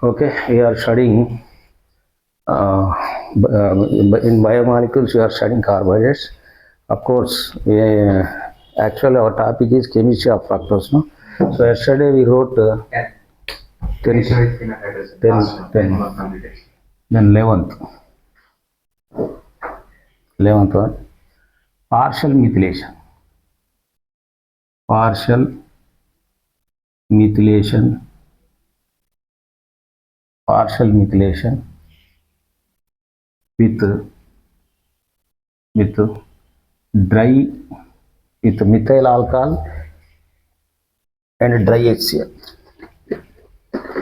Okay, we are studying in biomolecules. We are studying carbohydrates. Of course, actually our topic is chemistry of fructose. No, so yesterday we wrote 10, 11th one, partial methylation. Partial methylation with dry with methyl alcohol and dry HCl.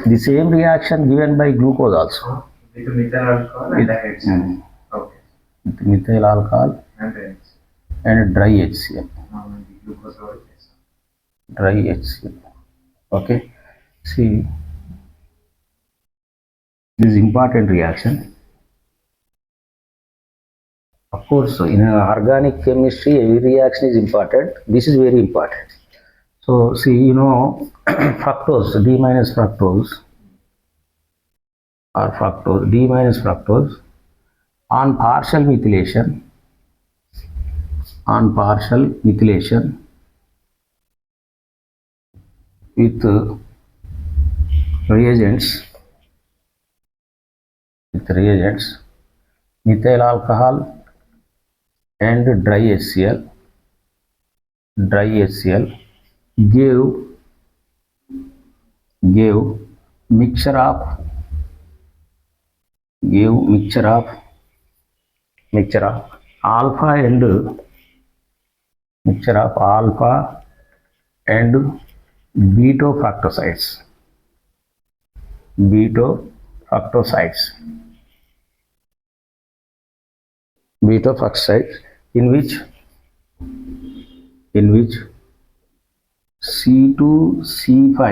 The same reaction given by glucose also. With methyl alcohol and dry HCl. Okay. With methyl alcohol and dry HCl. Dry HCl. Okay. See, this is important reaction. Of course, in organic chemistry, every reaction is important. This is very important. So, see, fructose, D minus fructose, or fructose, D minus fructose, on partial methylation, with reagents, methyl alcohol and dry HCl gave mixture of alpha and beta fructosides. In which C2C5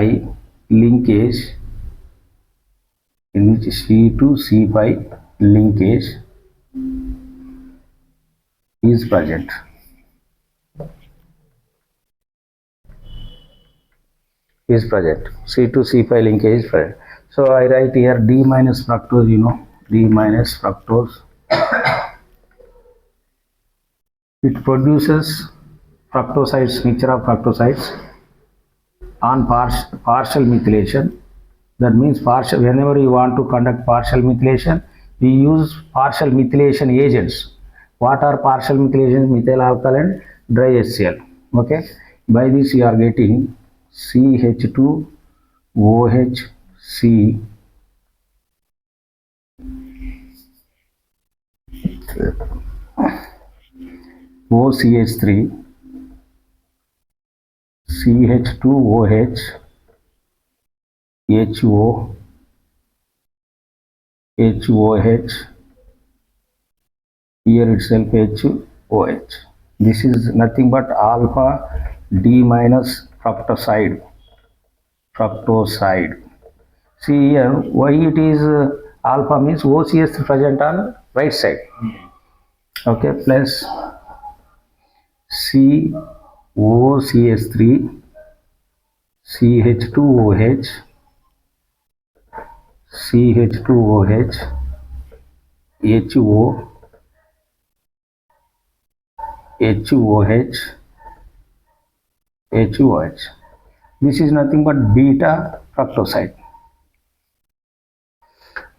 linkage is present. C2C5 linkage is present. So I write here D minus fructose, it produces fructosides, mixture of fructosides on partial methylation. That means whenever you want to conduct partial methylation, we use partial methylation agents. What are partial methylation? Methyl alcohol and dry HCl. Okay, by this you are getting CH2OHC OCH3 CH2OH HOH, here itself HOH. This is nothing but alpha D minus fructoside. See here, why it is alpha means OCH present on right side. Okay, plus COCH3 CH2OH HOH. This is nothing but beta fructoside.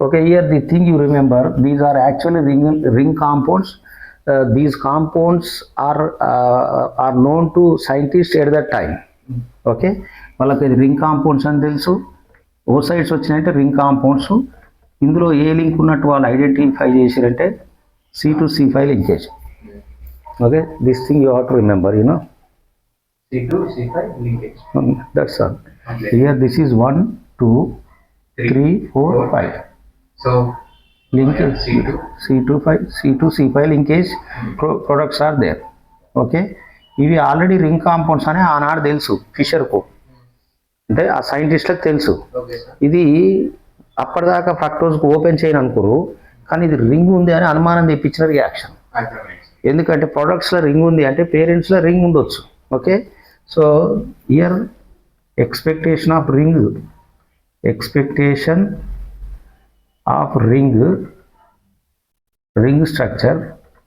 Okay, here the thing you remember, these are actually ring compounds. These compounds are known to scientists at that time. Okay, వాళ్ళకి ring compounds అని తెలుసు. ఓసైడ్స్ వచ్చినాయంటే ring compounds. ఇందులో ఏ link ఉన్నట్టు వాళ్ళు identify చేశారంటే C2C5 linkage. Okay, this thing you have to remember, C2C5 linkage. That's all. Here this is 1, 2, 3, 4, 5. So linkage C2C5 linkage products are there. Okay, ఇవి already ring compounds అని ఆనాడు తెలుసు ఫిషర్కు, అంటే ఆ సైంటిస్ట్లకు తెలుసు. ఇది అప్పటిదాకా ఫ్రక్టోజ్కి ఓపెన్ చేయను అనుకోరు, కానీ ఇది రింగ్ ఉంది అని అనుమానం తెప్పించిన రియాక్షన్. ఎందుకంటే ప్రొడక్ట్స్లో రింగ్ ఉంది అంటే పేరెంట్స్లో రింగ్ ఉండొచ్చు. Okay, so here expectation of ring structure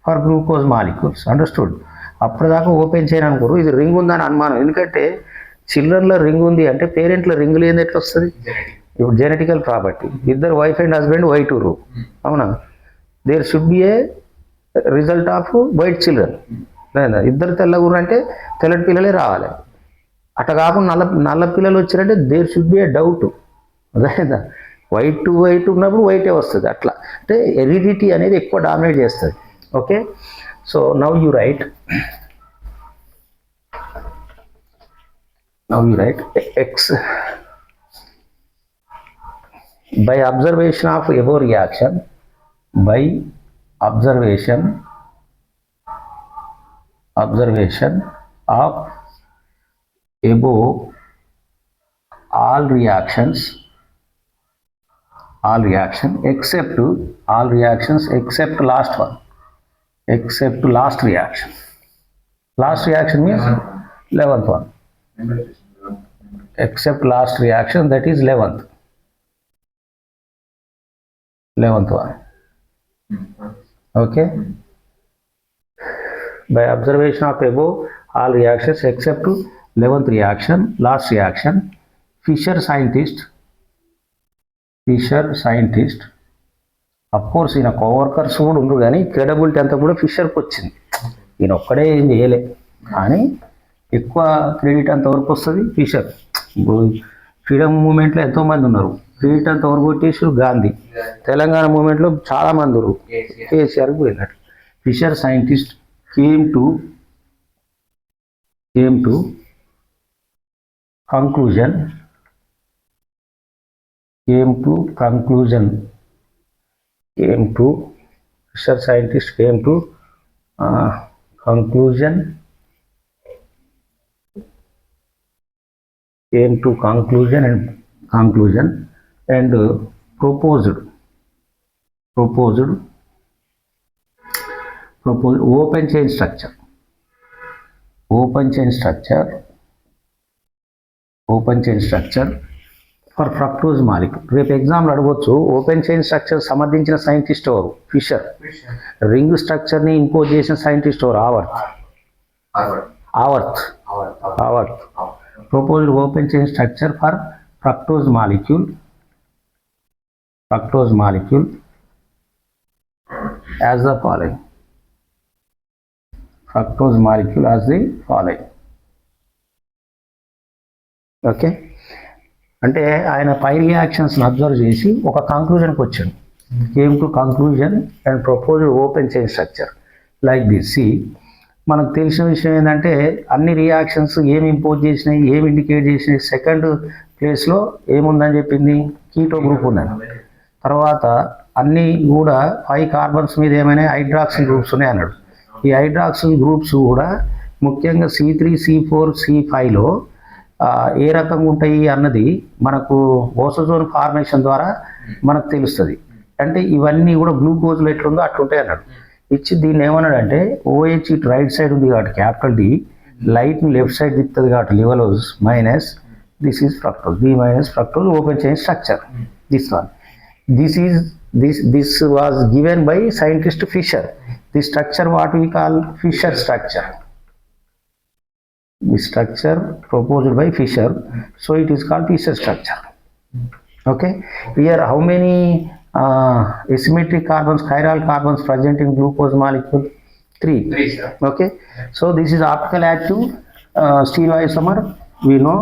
for glucose molecules. Understood? అప్పటిదాకా ఓపెన్ చేయను అనుకోరు, ఇది రింగ్ ఉందని అనుమానం. ఎందుకంటే చిల్డ్రన్లో రింగ్ ఉంది అంటే పేరెంట్లో రింగ్ లేని ఎట్లా వస్తుంది? ఇప్పుడు జెనెటికల్ ప్రాపర్టీ. ఇద్దరు వైఫ్ అండ్ హస్బెండ్ వైట్ ఊరు, అవునా? There should be a result of white children. లేదా ఇద్దరు తెల్లగురు అంటే తెల్లటి పిల్లలే రావాలి. అట్లా కాకుండా నల్ల పిల్లలు వచ్చినట్టే there should be a doubt. అదేదా వైట్ టు వైట్ ఉన్నప్పుడు వైటే వస్తుంది. అట్లా అంటే హెరిడిటీ అనేది ఎక్కువ డామినేట్ చేస్తుంది. Okay, so now you right X by observation of above reaction, by observation of above all reactions except last one, except last reaction. Last reaction means 11th one, except last reaction, that is 11th one. Okay, by observation of above all reactions except 11th reaction, last reaction, Fisher scientist, of course ఈయన coworkers కూడా ఉండరు, కానీ credibility అంతా కూడా ఫిషర్కి వచ్చింది. ఈయన ఒక్కడే ఏం చేయలే, కానీ ఎక్కువ క్రెడిట్ అంతవరకు వస్తుంది ఫిషర్. ఇప్పుడు ఫ్రీడమ్ మూమెంట్లో ఎంతోమంది ఉన్నారు, క్రెడిట్ అంతవరకు కొట్టేసారు గాంధీ. తెలంగాణ మూమెంట్లో చాలామంది ఉన్నారు, కేసీఆర్కి పోయినట్లు. Fischer scientist came to conclusion Fisher scientist came to conclusion and proposed open chain structure for fructose molecule. రేపు ఎగ్జామ్లో అడగవచ్చు ఓపెన్ చైన్ స్ట్రక్చర్ సమర్థించిన సైంటిస్ట్ ఎవరు? ఫిషర్. రింగ్ స్ట్రక్చర్ని ఇంపోజ్ చేసిన సైంటిస్ట్ ఎవరు? Haworth. Proposed open chain structure for fructose molecule as the following. Okay, అంటే ఆయన పై రియాక్షన్స్ని అబ్జర్వ్ చేసి ఒక కంక్లూజన్కి వచ్చాడు. Came to conclusion and proposed open chain structure like this. మనకు తెలిసిన విషయం ఏంటంటే అన్ని రియాక్షన్స్ ఏమి ఇంపోజ్ చేసినాయి, ఏమి ఇండికేట్ చేసినాయి. సెకండ్ ప్లేస్లో ఏముందని చెప్పింది? కీటో గ్రూప్ ఉన్నది. తర్వాత అన్నీ కూడా 5 కార్బన్స్ మీద ఏమైనా హైడ్రాక్సిల్ గ్రూప్స్ ఉన్నాయి అన్నాడు. ఈ హైడ్రాక్సిల్ గ్రూప్స్ కూడా ముఖ్యంగా C3, C4, C5లో ఏ రకంగా ఉంటాయి అన్నది మనకు ఓసోజోన్ ఫార్మేషన్ ద్వారా మనకు తెలుస్తుంది. అంటే ఇవన్నీ కూడా గ్లూకోజ్లో ఎట్లుందో అట్లుంటాయి అన్నాడు. ఇచ్చి దీన్ని ఏమన్నాడంటే OH ఇటు రైట్ సైడ్ ఉంది కాబట్టి క్యాపిటల్ D, లైట్ని లెఫ్ట్ సైడ్ తిప్పుతుంది కాబట్టి levulose minus this is fructose, B minus fructose open chain structure. This was given by scientist Fisher. This structure what we call Fisher structure. The structure proposed by Fisher, so it is called Fisher structure. Okay, here how many asymmetric carbons, chiral carbons present in glucose molecule? 3. Sir. Okay, so this is optical active stereoisomer. We know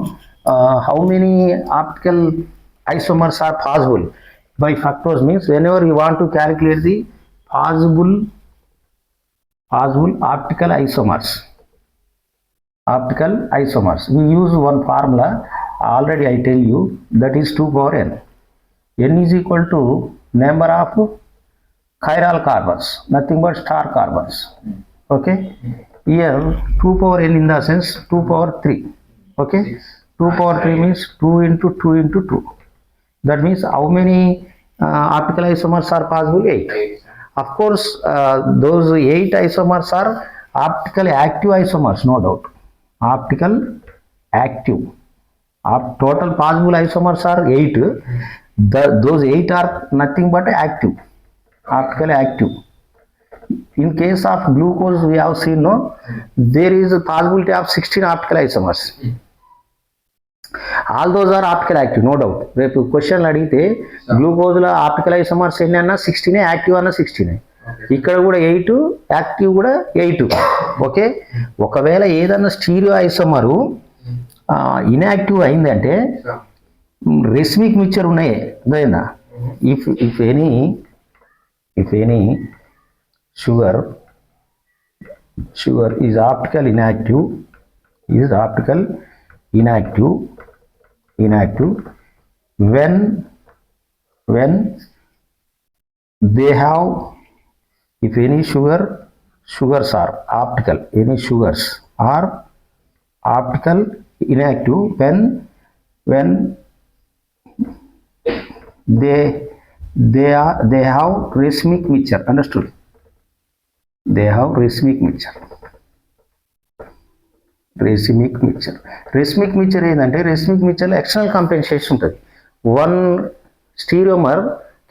how many optical isomers are possible by fructose. Means whenever you want to calculate the possible optical isomers, we use one formula, already I tell you, that is 2 power n. N is equal to number of chiral carbons, nothing but star carbons. Okay, here 2 power n in the sense 2 power 3. Okay, 2 power 3 means 2 into 2 into 2. That means how many optical isomers are possible? 8. Of course, those 8 isomers are optically active isomers, no doubt. Optical active. Total possible isomers are 8. those 8 are nothing but active, optically active. In case of glucose, we have seen, no, there is a possibility of 16 optical isomers. All those are optical active, no doubt. రేపు క్వశ్చన్లు అడిగితే గ్లూకోజ్లో optical isomers ఎన్ని అన్నా 16, active అన్నా 16. ఇక్కడ కూడా 8, active కూడా 8. Okay, ఒకవేళ ఏదన్నా స్టీరియో ఐసోమరు ఇన్యాక్టివ్ అయిందంటే రెసిమిక్ మిక్చర్ ఉన్నాయి అదేనా. If any sugar is optical inactive when they have, if any sugars are optical, any sugars are optical inactive when they have racemic mixture. Understood? They have racemic mixture. Racemic mixture ఏంటంటే racemic mixture external compensation ఉంటుంది. One stereomer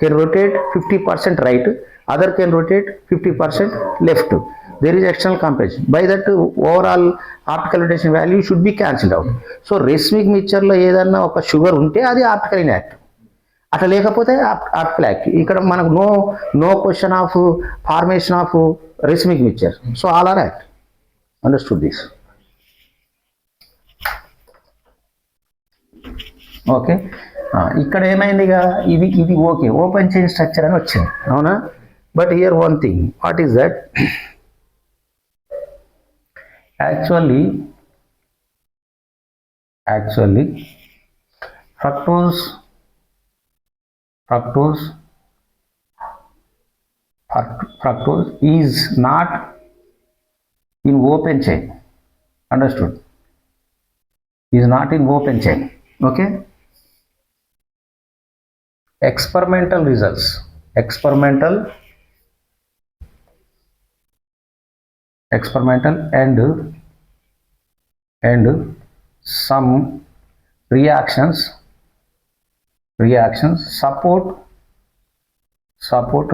can rotate 50% right, other can rotate 50% left. There is external compensation. By that, overall optical rotation value should be cancelled out. So racemic mixture లో ఏదన్నా ఒక sugar ఉంటే అది optical inactive, అట్లా లేకపోతే optical active. ఇక్కడ మనకు no question of formation of racemic mixture. So all are active. Understood this? Okay, ఇక్కడ ఏమైందిగా ఇది ఓకే, ఓపెన్ చైన్ స్ట్రక్చర్ అని వచ్చింది, అవునా. But here one thing, what is that? Actually fructose is not in open chain. Understood? Is not in open chain. Okay, experimental results, experimental and some reactions support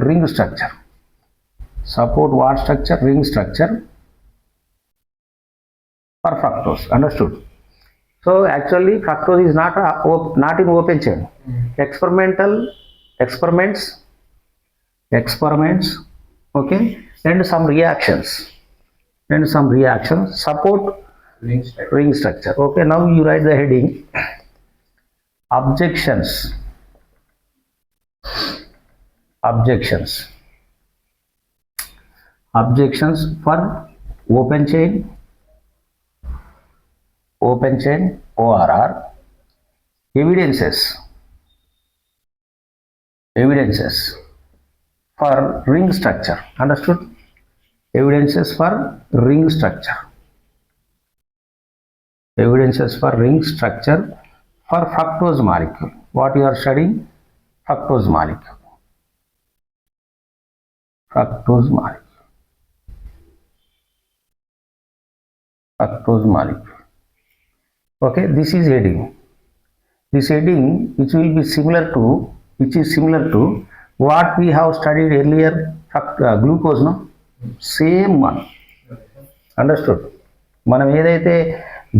ring structure. Support what structure? Ring structure for fructose. Understood? So actually fructose is not in open chain. Experiments, okay, and some reactions support ring structure. Okay, now you write the heading: objections for open chain ORR. Evidences for ring structure. Understood? Evidences for ring structure for fructose molecule. What you are studying? Fructose molecule. Okay, this is heading which is similar to what we have studied earlier, glucose, no? Same one. Understood? మనం ఏదైతే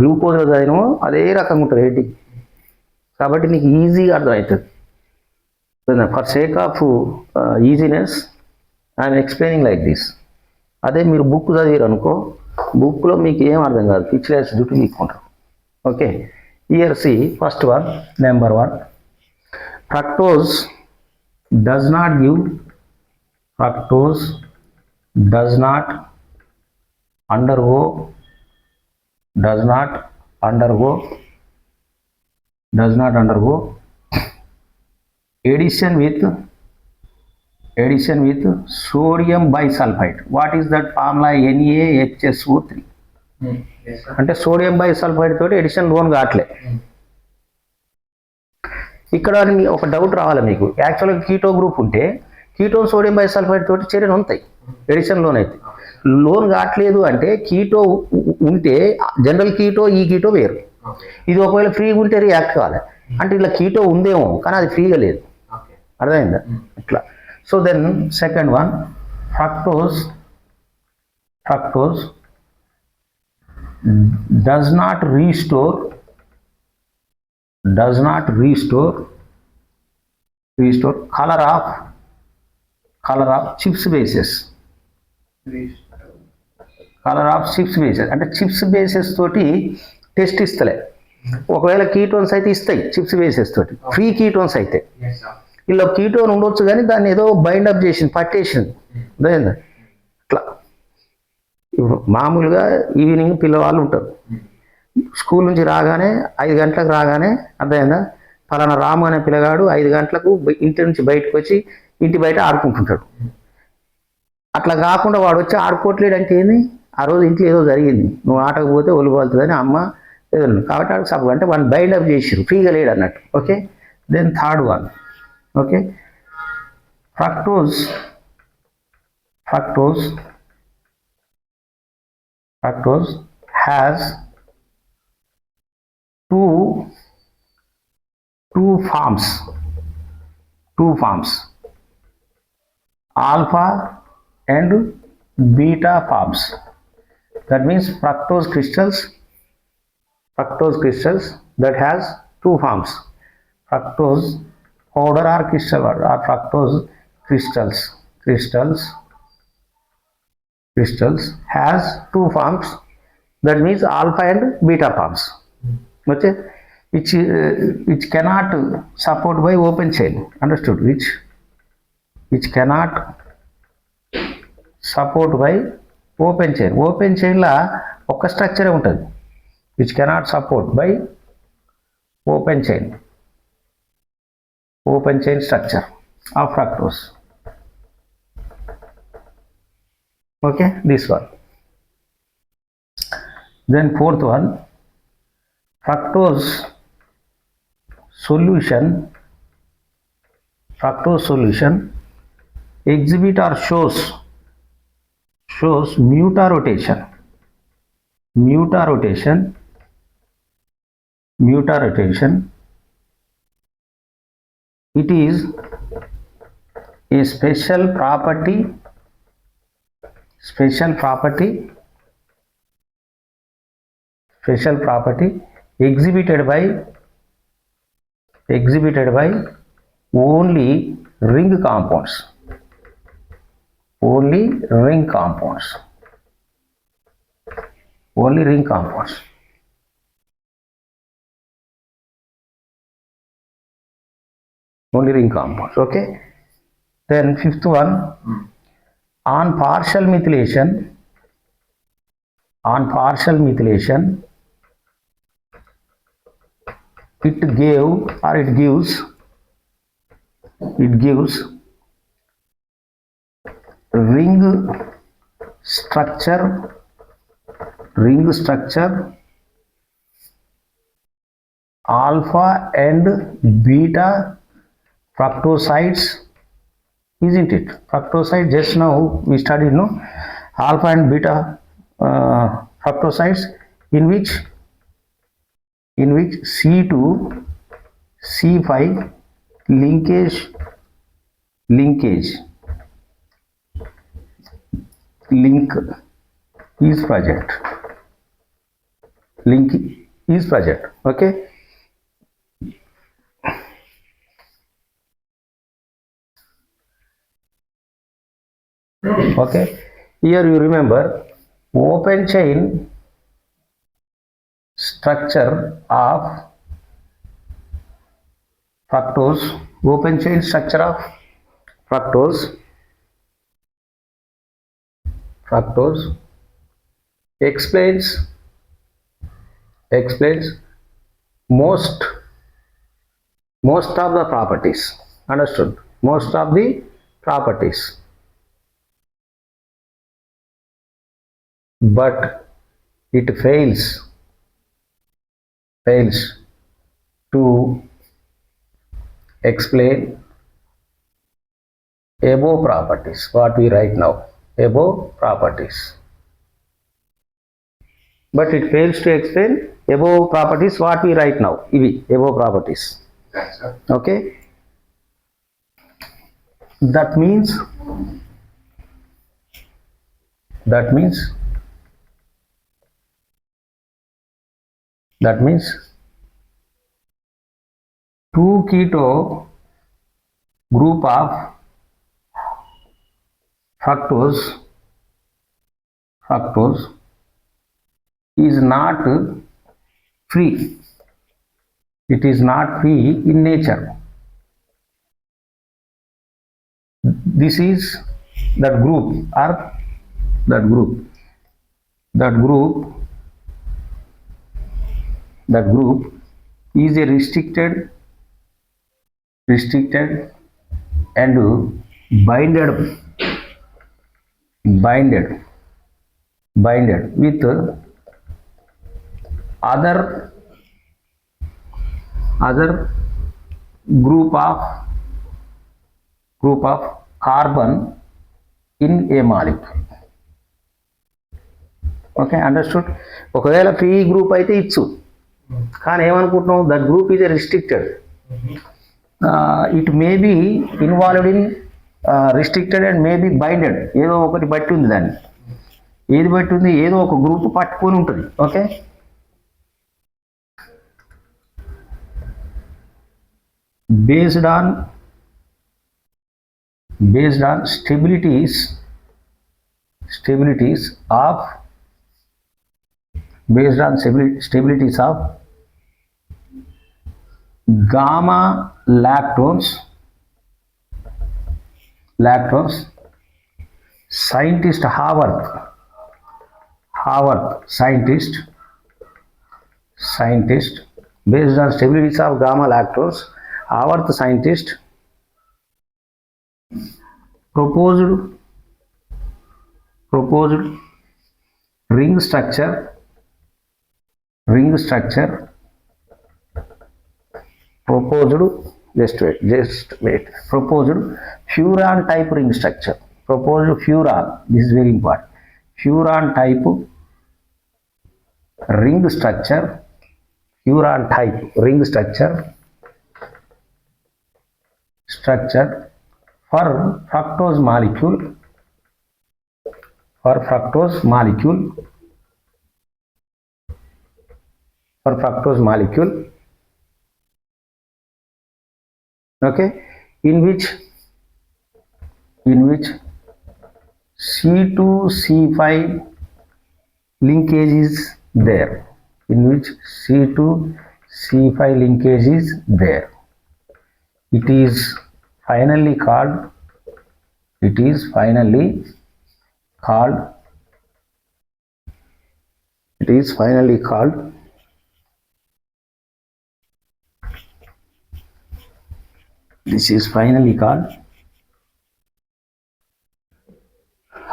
glucose చదివినామో అదే రకంగా ఉంటుంది heading, కాబట్టి నీకు ఈజీగా అర్థమవుతుంది. For sake of easiness I'm explaining like this. అదే మీరు బుక్ చదివారు అనుకో, బుక్లో మీకు ఏం అర్థం కాదు, పిక్చర్స్ జుట్టు తీసుకుంటారు. Okay, here see first one, number 1, fructose does not undergo addition with sodium bisulfite. What is that formula? NaHSO3. అంటే సోడియం బైసల్ఫైడ్ తోటి ఎడిషన్ లోన్ కావట్లే. ఇక్కడ ఒక డౌట్ రావాలి మీకు. యాక్చువల్గా కీటో గ్రూప్ ఉంటే కీటో సోడియం బైసల్ఫైడ్ తోటి చర్యలు ఉంటాయి, ఎడిషన్ లోన్ అయితే. లోన్ కావట్లేదు అంటే కీటో ఉంటే జనరల్ కీటో ఈ కీటో వేరు. ఇది ఒకవేళ ఫ్రీగా ఉంటే రియాక్ట్ కావాలి, అంటే ఇట్లా కీటో ఉందేమో కానీ అది ఫ్రీగా లేదు. ఓకే. అర్థమైందా? ఇట్లా. So then second one fructose does not restore color of chips bases. Colour of chips bases అంటే చిప్స్ బేసెస్ తోటి టెస్ట్ ఇస్తలే. ఒకవేళ కీటోన్స్ అయితే ఇస్తాయి చిప్స్ బేసెస్ తోటి, ఫ్రీ కీటోన్స్ అయితే. ఇలా కీటోన్ ఉండొచ్చు కానీ దాన్ని ఏదో బైండ్ అప్ చేసింది, పట్టేసింది. అదేందా ఇట్లా. ఇప్పుడు మామూలుగా ఈవినింగ్ పిల్లవాళ్ళు ఉంటారు, స్కూల్ నుంచి రాగానే 5 గంటలకు రాగానే అర్థమైందా పలానా రాము అనే పిల్లగాడు 5 గంటలకు ఇంటి నుంచి బయటకు వచ్చి ఇంటి బయట ఆడుకుంటుంటాడు. అట్లా కాకుండా వాడు వచ్చి ఆడుకోవట్లేడు అంటే ఏంది, ఆ రోజు ఇంట్లో ఏదో జరిగింది, నువ్వు ఆటకు పోతే ఒళ్ళు పోతుందని అమ్మ ఏదో కాబట్టి ఆడికి సపోర్ట్ అంటే వాళ్ళు బైండ్ అప్ చేసిరు, ఫ్రీగా లేడు అన్నట్టు. Okay. Then third one okay fructose has two forms, alpha and beta forms. That means fructose crystals that has two forms, fructose powder or crystal or fructose crystals has two forms. That means alpha and beta forms. Okay, which cannot support by open chain. Understood? Which cannot support by open chain. Open chain la oka structure untadi, which cannot support by open chain structure of fructose. Okay, this one. Then fourth one, fructose solution exhibit or shows muta rotation. It is a special property exhibited by only ring compounds. Only ring compounds. Okay. Then fifth one, on partial methylation, it gives ring structure alpha and beta fructosides, isn't it? Fructoside, just now we studied, no? Alpha and beta fructosides in which C2 C5 linkage link is present. Okay. Okay, here you remember open chain structure of fructose. Explains most of the properties. Understood? Most of the properties, but it fails to explain above properties, what we write now, above properties. But it fails to explain above properties, what we write now, above properties. That's right. Okay, that means that means 2 keto group of fructose is not free. It is not free in nature. This is that group or that group that group is a restricted and binded with other group of carbon in a molecule. Okay, understood. ఒకవేళ free group అయితే ఇచ్చు, కానీ ఏమనుకుంటున్నాం, that group is restricted. It may be involved in restricted and may be binded. ఏదో ఒకటి బట్టి ఉంది దాన్ని. ఏది బట్టి ఉంది? ఏదో ఒక గ్రూప్ పట్టుకొని ఉంటుంది. Okay, based on stabilities of gamma lactose scientist Haworth scientist based on stabilities of gamma lactose, Haworth scientist proposed ring structure proposed furan type ring structure. Proposed furan, this is very important. Furan type ring structure for fructose molecule okay, in which C2C5 linkage is there. It is finally called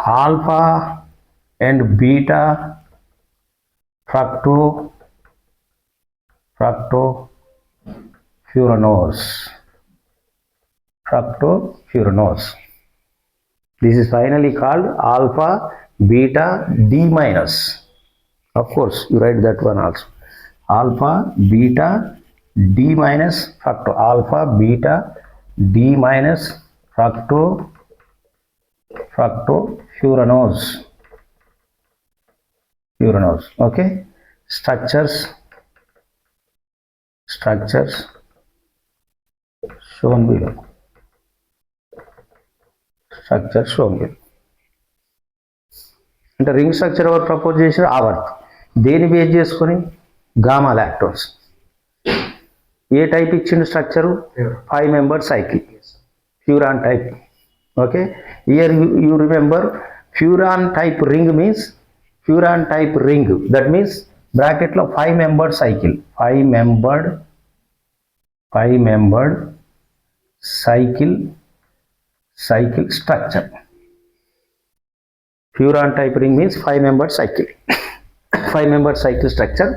alpha and beta fructofuranose. This is finally called alpha beta D minus. Of course, you write that one also. Alpha beta D minus fructofuranose. Okay, structures shown below. అంటే ring structure ఎవరు propose చేశారు? Haworth. దేని base చేసుకొని? Gamma lactose. ఏ type ఇచ్చిండు structure? 5 membered cycle, furan type. Okay, here you remember furan type ring means that means bracket లో 5 membered cycle, 5 membered cycle structure. Furan type ring means 5 membered cycle 5 membered cycle structure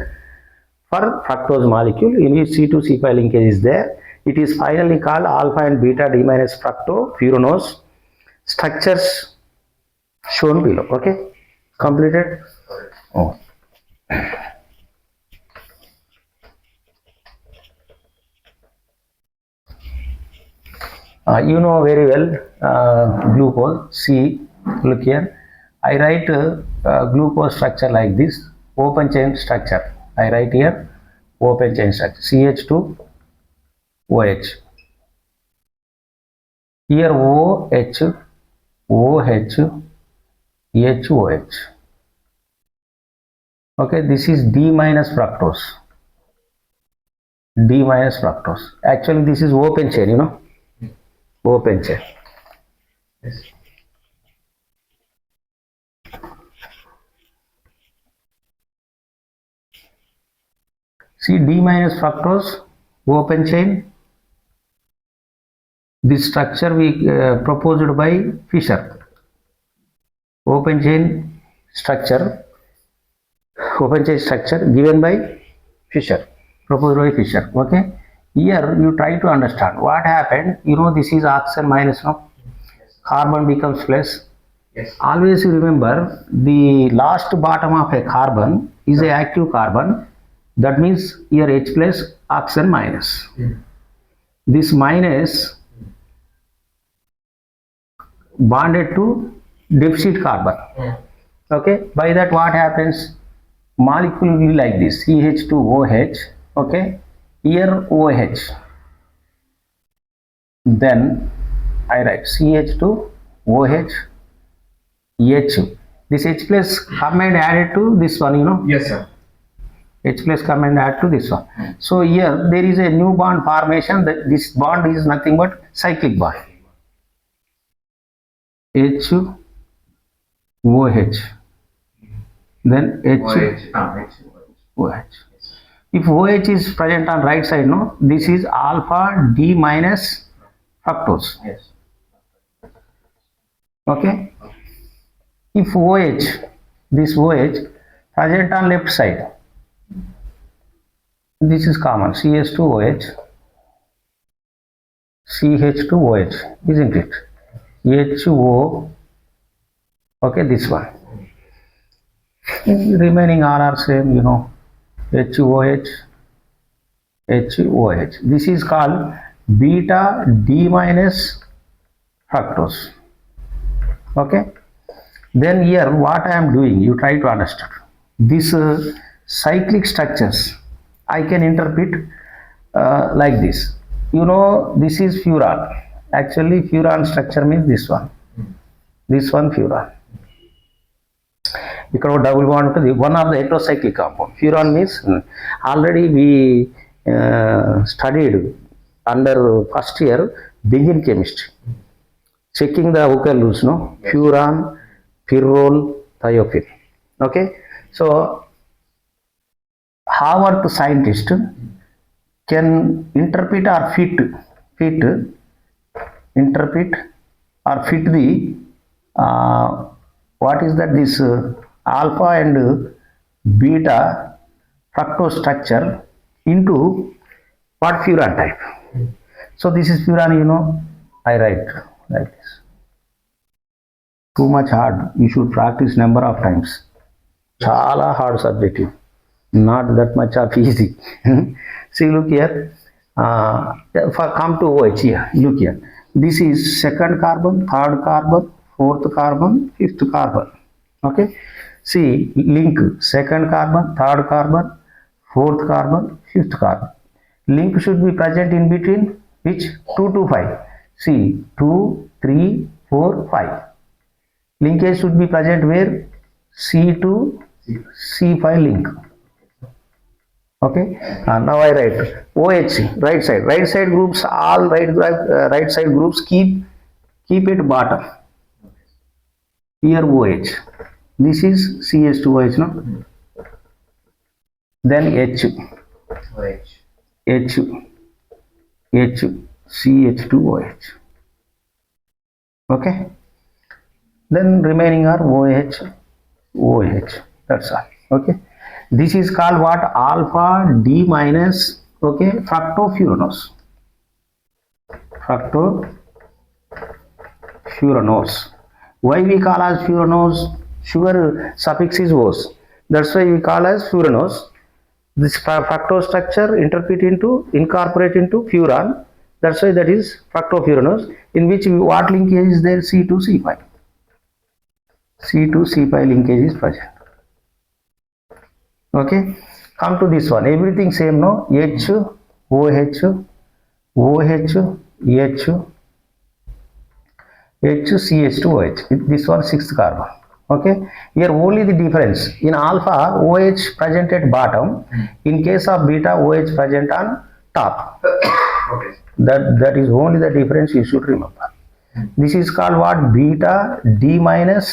for fructose molecule in which C2C5 linkage is there. It is finally called alpha and beta D minus fructofuranose. Structures shown below. Okay, completed. Oh. You know very well glucose. See, look here. I write glucose structure like this, open chain structure. I write here open chain structure, CH2OH. Here OH, OH, HOH. Okay, this is D minus fructose. D minus fructose. Actually, this is open chain, you know, open chain. Yes. See, D minus fructose, open chain. This structure we proposed by Fischer. Open chain structure given by Fischer, proposed by Fischer. Okay. Here you try to understand what happened. You know, this is oxygen minus, no? Carbon becomes plus. Yes. Always you remember the last bottom of a carbon is a active carbon. That means here H plus, oxygen minus. This minus bonded to deficit carbon. Okay, by that what happens? Molecule will be like this, CH2OH. Okay, here OH. Then I write CH2OH, H. This H plus come and added to this one, you know. Yes, sir. H plus come and add to this one. So here there is a new bond formation. That this bond is nothing but cyclic bond. H, OH. Then H, OH. If OH is present on right side, no, this is alpha D minus fructose. Yes. Okay. If OH, this OH present on left side, this is common, CH2OH, CH2OH, isn't it? HO, okay, this one. Remaining all are same, you know, HOH, HOH. This is called beta D minus fructose. Okay. Then here what I am doing, you try to understand. These cyclic structures, I can interpret like this. You know, this is furan. Actually, furan structure means this one. This one furan. Because double bond to the one of the heterocyclic compound. Furan means already we studied under first year benzene chemistry. Checking the vocal rules, no? Furan, pyrrole, thiophene. Okay. So Harvard scientist can interpret or fit the what is that, this alpha and beta fructose structure into what furan type. So this is furan, you know, I write like this. Too much hard, you should practice number of times. Chala hard subject, not that much of easy. See, look here. Come to OH here. Look here. This is second carbon, third carbon, fourth carbon, fifth carbon. Okay. See, link second carbon, third carbon, fourth carbon, fifth carbon. Link should be present in between which 2 to 5. See, 2, 3, 4, 5. Linkage should be present where C to C5 link. Okay. Now I write OH, right side. Right side groups, all right side groups keep it bottom. Here OH. This is CH2OH, no? Then H. CH2OH. Okay. Then remaining are OH. That's all. Okay. This is called what? Alpha D minus, okay, fructofuranose. Fructofuranose. Why we call as furanose? Sugar suffix is -ose. That's why we call as furanose. This fructose structure incorporate into furan. That's why that is fructofuranose, in which what linkage is there? C2C5. C2C5 linkage is present. Okay, come to this one. Everything same, no? H, OH, OH, H, HCH2OH. This one sixth carbon. Okay, here only the difference. In alpha, OH present at bottom. In case of beta, OH present on top. Okay. That is only the difference you should remember. This is called what? Beta D minus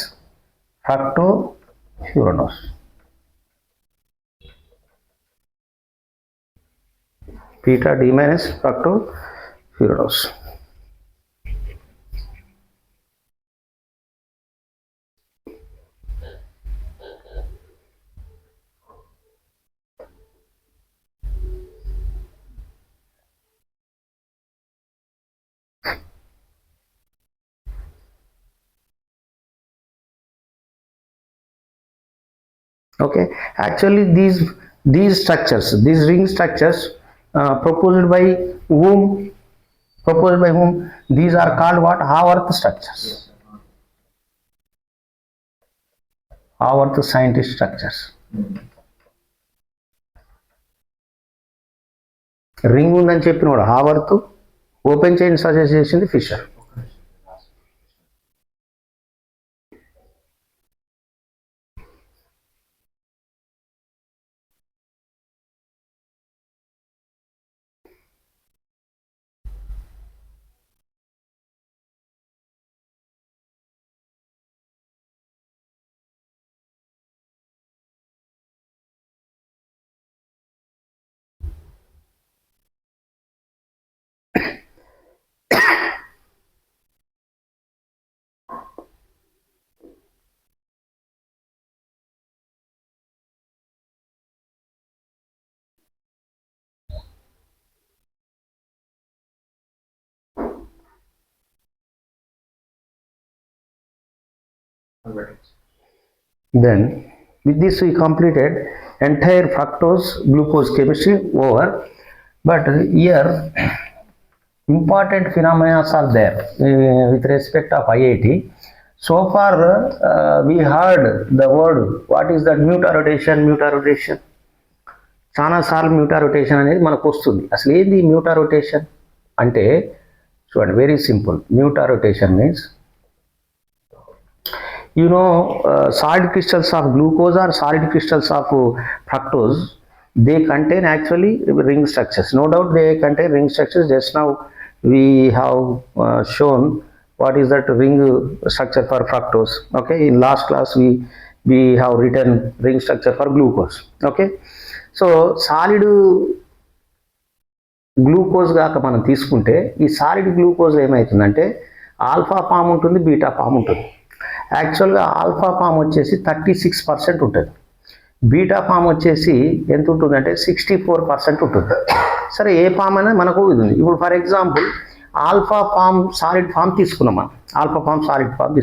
fructofuranose. Beta D minus fructofuranose. Okay, actually these structures, these ring structures, proposed by whom? Proposed by whom? These are called what? Haworth structures. Haworth scientist structures. Ring ఉందని చెప్పినోడు హావర్త్, open chain suggest చేసింది fissure. Then with this we completed entire fructose glucose chemistry over. But here important phenomena are there with respect of IIT. So far we heard the word, what is that? Muta-rotation. చాలా సార్లు మ్యూటా-రొటేషన్ అనేది మనకు వస్తుంది. అసలు ఏంది mutarotation అంటే? చూడండి, very simple. Mutarotation means, you know, solid crystals of glucose or solid crystals of fructose, they contain actually ring structures. No doubt they contain ring structures. Just now we have shown what is that ring structure for fructose. Okay, in last class we have written ring structure for glucose. Okay, so solid glucose గాక మనం తీసుకుంటే, ఈ solid glucose ఏమవుతుందంటే alpha form ఉంటుంది, beta form ఉంటుంది. యాక్చువల్గా alpha form వచ్చేసి 36% ఉంటుంది, బీటా ఫామ్ వచ్చేసి ఎంత ఉంటుందంటే 64% ఉంటుంది. సరే, ఏ ఫామ్ అయినా మనకు ఇది ఉంది. ఇప్పుడు for example alpha form solid form తీసుకున్నాం మనం, ఆల్ఫా ఫామ్ సాలిడ్ ఫామ్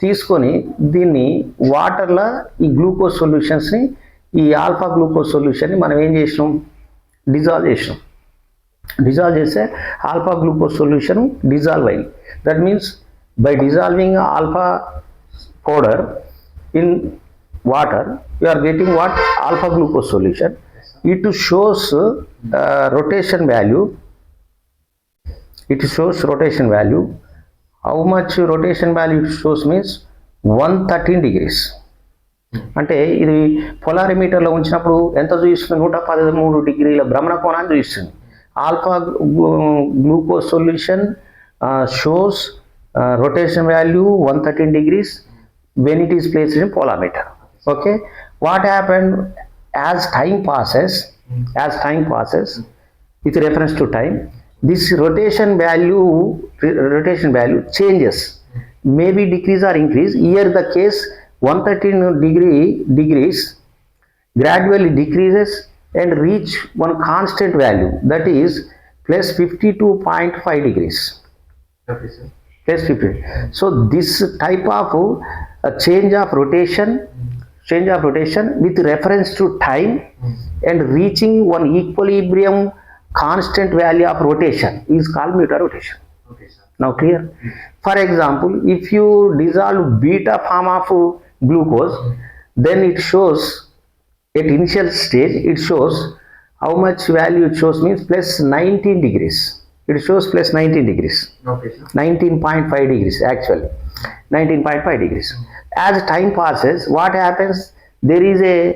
తీసుకొని దీన్ని వాటర్లో ఈ గ్లూకోజ్ సొల్యూషన్స్ని, ఈ ఆల్ఫా గ్లూకోజ్ సొల్యూషన్ని మనం ఏం చేసినాం? డిజాల్వ్ చేస్తే ఆల్ఫా గ్లూకోజ్ సొల్యూషన్ డిజాల్వ్ అయింది. That means by dissolving alpha powder in water, you are getting what? Alpha glucose solution. It shows rotation value. How much rotation value it shows means 113 degrees. అంటే ఇది పొలారిమీటర్లో ఉంచినప్పుడు ఎంత చూపిస్తుంది? 113 డిగ్రీల భ్రమణ కోణాన్ని చూపిస్తుంది. Alpha glucose solution shows rotation value 113 degrees when it is placed in polameter. Okay, what happened? As time passes with reference to time, this rotation value changes, maybe decrease or increase. Here the case 113 degrees gradually decreases and reach one constant value, that is plus 52.5 degrees. Okay, sir. Plus 50. So this type of change of rotation with reference to time and reaching one equilibrium constant value of rotation is called muta rotation. Okay, sir. Now clear? For example, if you dissolve beta form of glucose, then it shows at initial stage, it shows how much value it shows means plus 19 degrees. It shows plus 19 degrees. Okay, sir. 19.5 degrees actually. 19.5 degrees. As time passes, what happens? There is a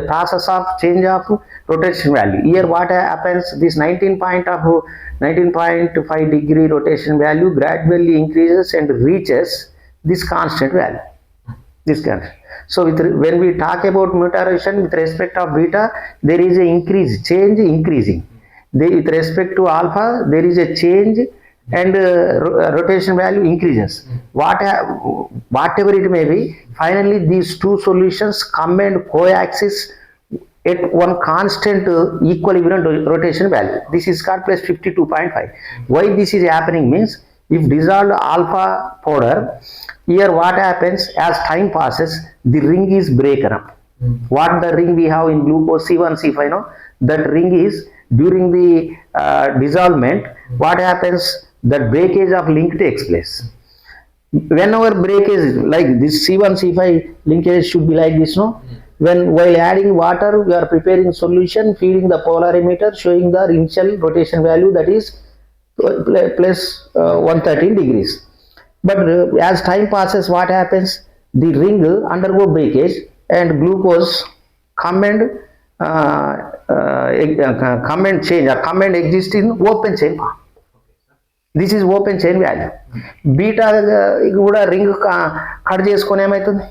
process of change of rotation value. Here what happens? This 19.5 degree rotation value gradually increases and reaches this constant value. This constant. So when we talk about mutation with respect of beta, there is a change increasing. With respect to alpha, there is a change and rotation value increases. Whatever it may be, finally these two solutions come and coexist at one constant equilibrium rotation value. This is called plus 52.5. Why this is happening means, if dissolved alpha powder, here what happens, as time passes, the ring is broken up. What the ring we have in glucose C1, C5, no? That ring is, during the dissolvement, what happens, that breakage of link takes place. Whenever breakage, like this C1, C5 linkage should be like this, no? While adding water, we are preparing solution, feeding the polarimeter, showing the initial rotation value, that is plus 113 degrees. But as time passes, what happens? The ring undergo breakage and glucose come and change or come and exist in open chain form. This is open chain value. Beta కూడా ring cut చేసుకొని ఏమవుతుంది,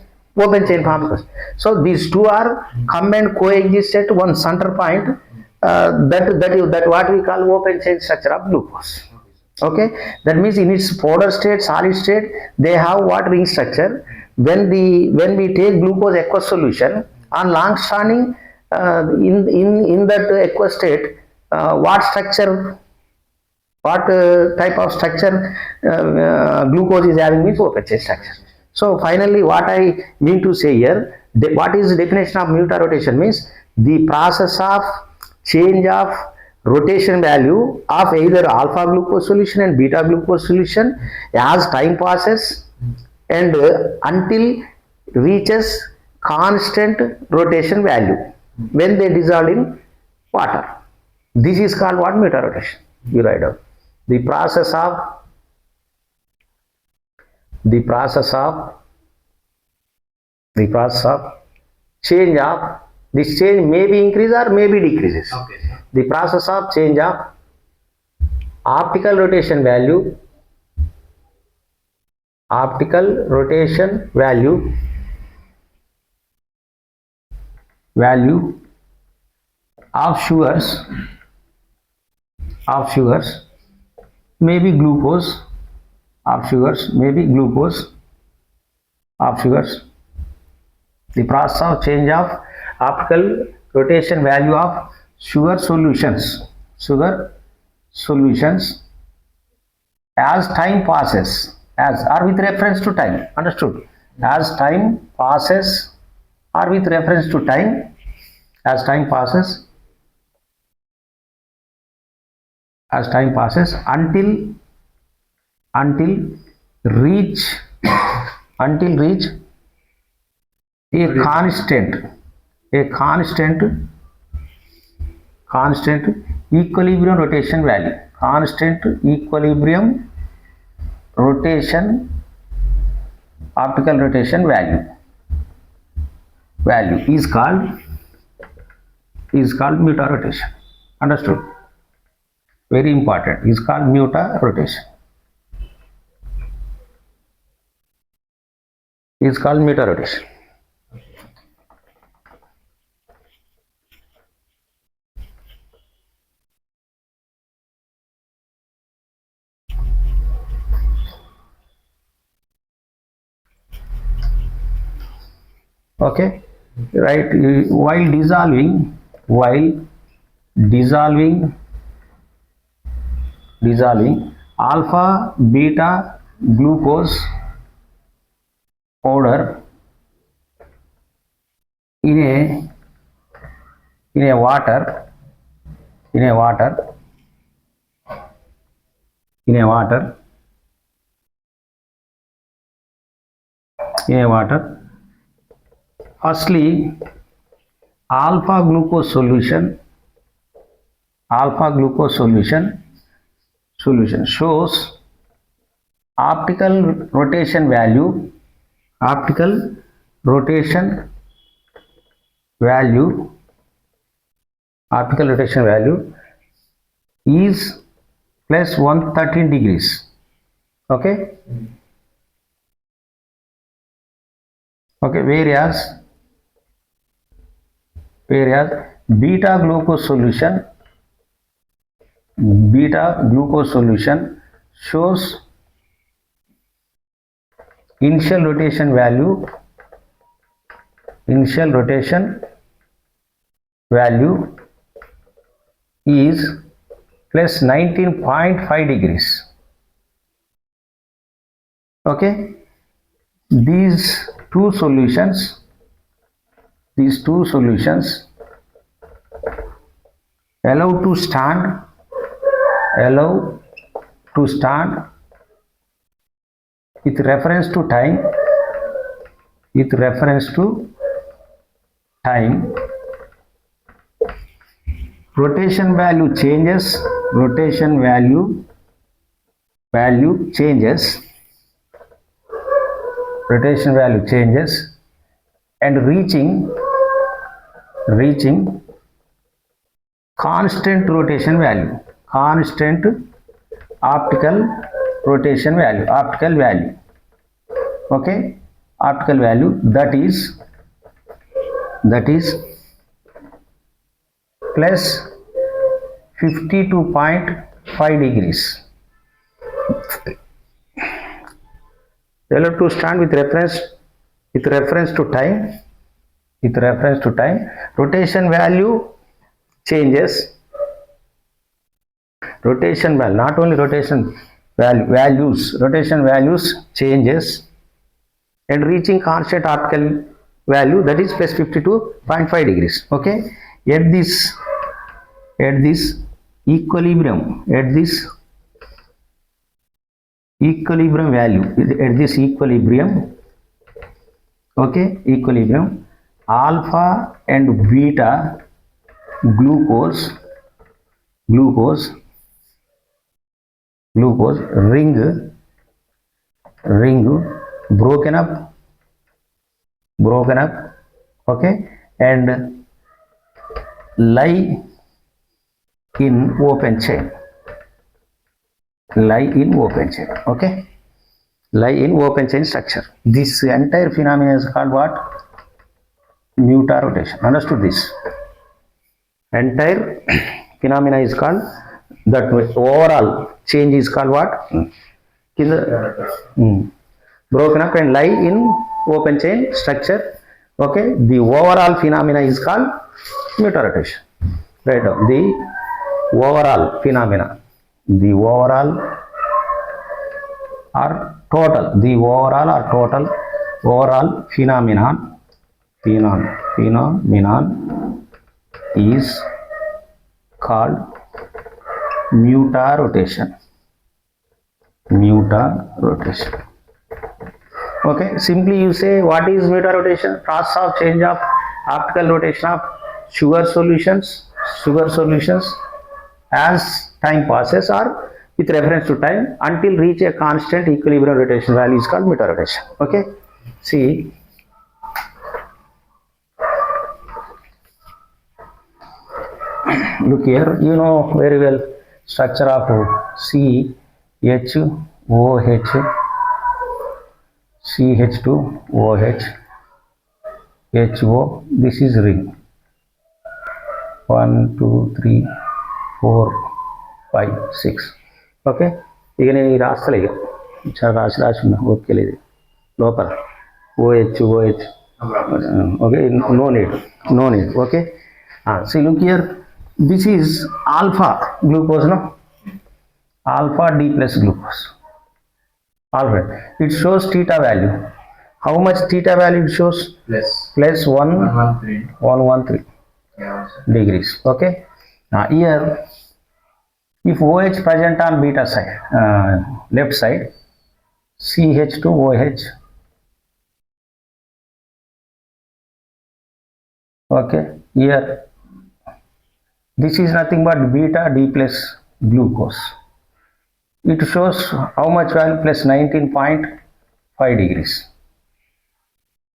open chain form. So these two are come and coexist at one centre point, that what we call open chain structure of glucose. Okay, that means in its powder state, solid state, they have what ring structure. When we take glucose aqueous solution on long standing in that aqueous state, what structure, what type of structure glucose is having means open chain structure. So finally what I mean to say here, what is the definition of muta rotation means, the process of change of rotation value of either alpha glucose solution and beta glucose solution as time passes and until reaches constant rotation value when they dissolve in water. This is called what? Muta rotation. You write down. The process of change of, this change may be increase or may be decreases. Okay, sir. The process of change of optical rotation value of sugars may be glucose, the process of change of optical rotation value of sugar solutions as time passes, as or with reference to time. Understood? As time passes or with reference to time, as time passes until reach a constant equilibrium rotation value. Constant equilibrium rotation, optical rotation value is called muta rotation. Understood? Very important. Is called muta rotation. Is called muta rotation. Okay, right? While dissolving alpha beta glucose powder in a water, in a water, in a water, in a water. Firstly, alpha glucose solution shows optical rotation value is plus 113 degrees. Okay, whereas beta glucose solution shows initial rotation value is plus 19.5 degrees. Okay, these two solutions allow to stand with reference to time rotation value changes and reaching constant optical value. Okay, optical value that is plus 52.5 degrees. Allow to stand with reference to time. Rotation value changes. Not only rotation values changes and reaching constant optical value, that is plus 52.5 degrees. Okay, at this equilibrium value, alpha and beta glucose ring broken up, okay, and lie in open chain. Okay, lie in open chain structure. This entire phenomenon is called what? Mutar rotation. Understood this? Entire phenomena is called, that overall change is called what? Broken up and lie in open chain structure. Okay, the overall phenomena is called mutar rotation. Write down the overall phenomena. The overall or total phenomenon is called mutar rotation. Okay, simply you say what is mutar rotation? Process of change of optical rotation of sugar solutions as time passes or with reference to time until reach a constant equilibrium rotation value is called mutar rotation. Okay, see, look here, you know very well structure of CH2OH HO. This is ring. 1 2 3 4 5 6. Okay, ఇక నేను ఈ రాస్తలే, ఇక చాలా రాసి ఉన్నా okay, లేదు లోపల OH. Okay, no need. Okay, see look here, this is alpha glucose, no? Alpha D plus glucose. All right, it shows theta value. How much theta value it shows? Plus 113 degrees. Okay, Here, if OH present on beta side, left side, CH2OH, okay, here, this is nothing but beta D plus glucose. It shows how much value plus 19.5 degrees.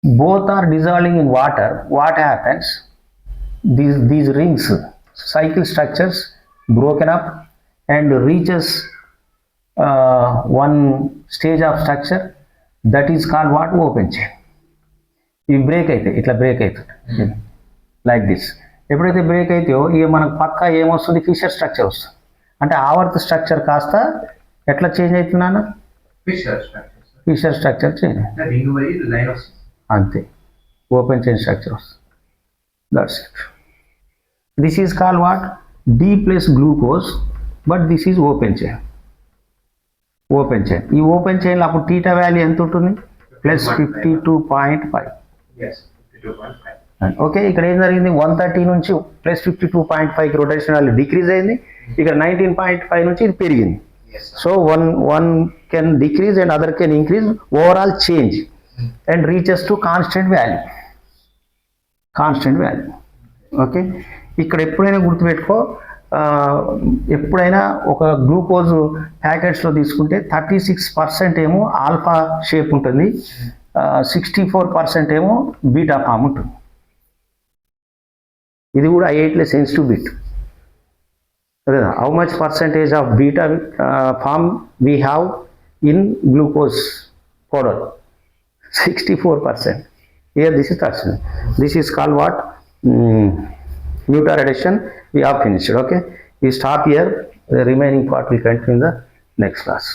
Both are dissolving in water. What happens? These rings, cycle structures broken up and reaches one stage of structure that is called what? Open chain. ఇవి break అవుతాయి, ఇట్లా break అవుతుంది like this. ఎప్పుడైతే break అవుతాయో ఇక మనకు పక్క ఏమొస్తుంది? ఫిషర్ స్ట్రక్చర్ వస్తుంది. అంటే ఆవర్త స్ట్రక్చర్ కాస్త ఎట్లా చేంజ్ అవుతున్నాను? ఫిషర్ స్ట్రక్చర్ చేంజ్ అంతే, ఓపెన్ చైన్ స్ట్రక్చర్ వస్తుంది. That's it. This is called what? D plus glucose, but this is open chain. Open chain. ఈ ఓపెన్ చైన్లో అప్పుడు టీటా వాల్యూ ఎంత ఉంటుంది? ప్లస్ 52.5. ఓకే, ఇక్కడ ఏం జరిగింది? 130 నుంచి ప్లస్ 52.5కి రొటేషన్ వాల్యూ డిక్రీజ్ అయింది. ఇక్కడ 19.5 నుంచి ఇది పెరిగింది. So one can decrease and other can increase, overall change and reaches to constant value. Okay, ఇక్కడ ఎప్పుడైనా గుర్తుపెట్టుకో, ఎప్పుడైనా ఒక గ్లూకోజ్ ప్యాకెట్స్లో తీసుకుంటే 36% ఏమో ఆల్ఫా షేప్ ఉంటుంది, 64% ఏమో బీటా ఫామ్ ఉంటుంది. ఇది కూడా ఐఐటీలో sensitive bit. How much percentage of beta form we have in glucose powder? 64%. Here this is 30%. This is called what? Neutral addition. We have finished. Okay, we stop here. The remaining part we continue in the next class.